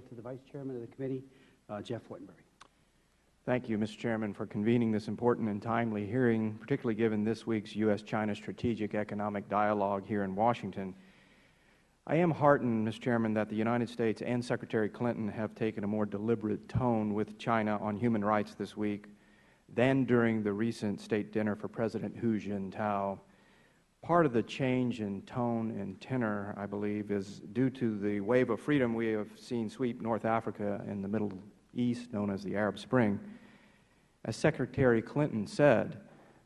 yield to the Vice Chairman of the Committee, Jeff Fortenberry. Thank you, Mr. Chairman, for convening this important and timely hearing, particularly given this week's U.S.-China Strategic Economic Dialogue here in Washington. I am heartened, Mr. Chairman, that the United States and Secretary Clinton have taken a more deliberate tone with China on human rights this week than during the recent state dinner for President Hu Jintao. Part of the change in tone and tenor, I believe, is due to the wave of freedom we have seen sweep North Africa and the Middle East, known as the Arab Spring. As Secretary Clinton said,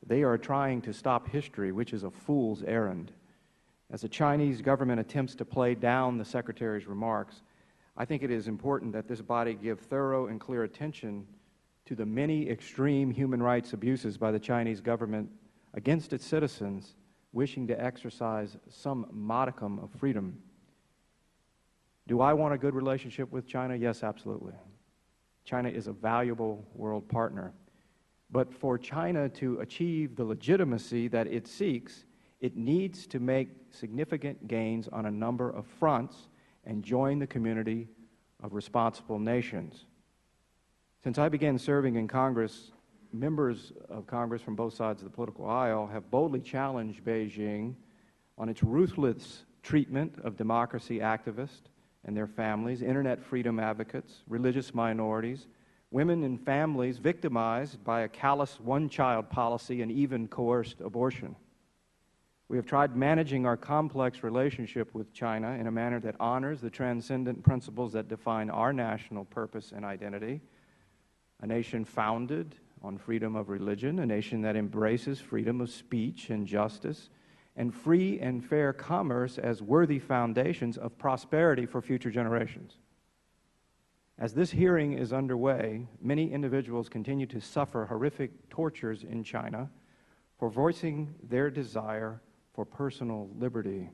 they are trying to stop history, which is a fool's errand. As the Chinese government attempts to play down the Secretary's remarks, I think it is important that this body give thorough and clear attention to the many extreme human rights abuses by the Chinese government against its citizens wishing to exercise some modicum of freedom. Do I want a good relationship with China? Yes, absolutely. China is a valuable world partner. But for China to achieve the legitimacy that it seeks, it needs to make significant gains on a number of fronts and join the community of responsible nations. Since I began serving in Congress, members of Congress from both sides of the political aisle have boldly challenged Beijing on its ruthless treatment of democracy activists and their families, Internet freedom advocates, religious minorities, women and families victimized by a callous one-child policy and even coerced abortion. We have tried managing our complex relationship with China in a manner that honors the transcendent principles that define our national purpose and identity, a nation founded on freedom of religion, a nation that embraces freedom of speech and justice, and free and fair commerce as worthy foundations of prosperity for future generations. As this hearing is underway, many individuals continue to suffer horrific tortures in China for voicing their desire for personal liberty.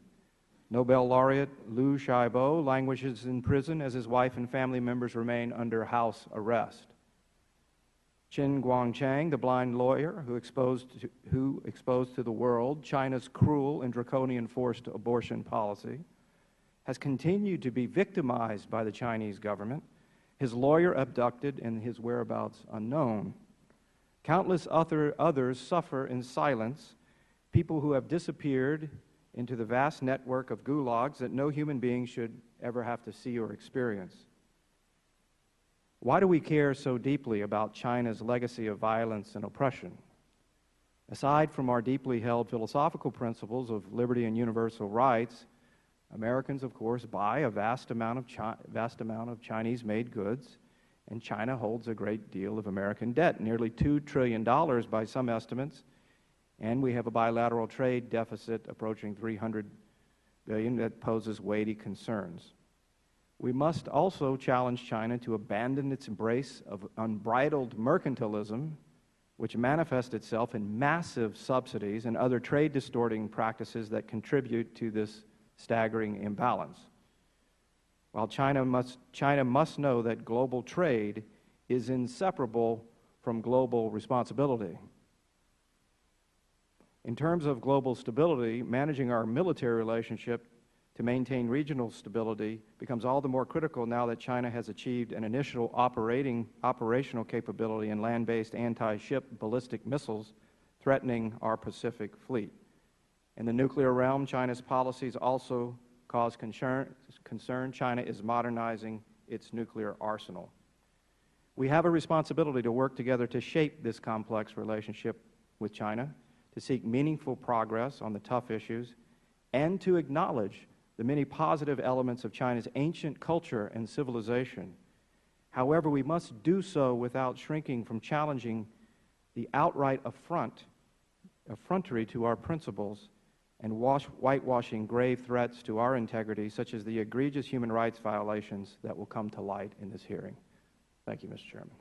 Nobel laureate Liu Xiaobo languishes in prison as his wife and family members remain under house arrest. Chen Guangchang, the blind lawyer who exposed to the world China's cruel and draconian forced abortion policy, has continued to be victimized by the Chinese government, his lawyer abducted and his whereabouts unknown. Countless others suffer in silence, people who have disappeared into the vast network of gulags that no human being should ever have to see or experience. Why do we care so deeply about China's legacy of violence and oppression? Aside from our deeply held philosophical principles of liberty and universal rights, Americans, of course, buy a vast amount of Chinese-made goods, and China holds a great deal of American debt, nearly $2 trillion by some estimates, and we have a bilateral trade deficit approaching $300 billion that poses weighty concerns. We must also challenge China to abandon its embrace of unbridled mercantilism, which manifests itself in massive subsidies and other trade-distorting practices that contribute to this staggering imbalance. While China must know that global trade is inseparable from global responsibility. In terms of global stability, managing our military relationship to maintain regional stability becomes all the more critical now that China has achieved an initial operational capability in land-based anti-ship ballistic missiles threatening our Pacific fleet. In the nuclear realm, China's policies also cause concern. China is modernizing its nuclear arsenal. We have a responsibility to work together to shape this complex relationship with China, to seek meaningful progress on the tough issues, and to acknowledge the many positive elements of China's ancient culture and civilization. However, we must do so without shrinking from challenging the outright effrontery to our principles and whitewashing grave threats to our integrity, such as the egregious human rights violations that will come to light in this hearing. Thank you, Mr. Chairman.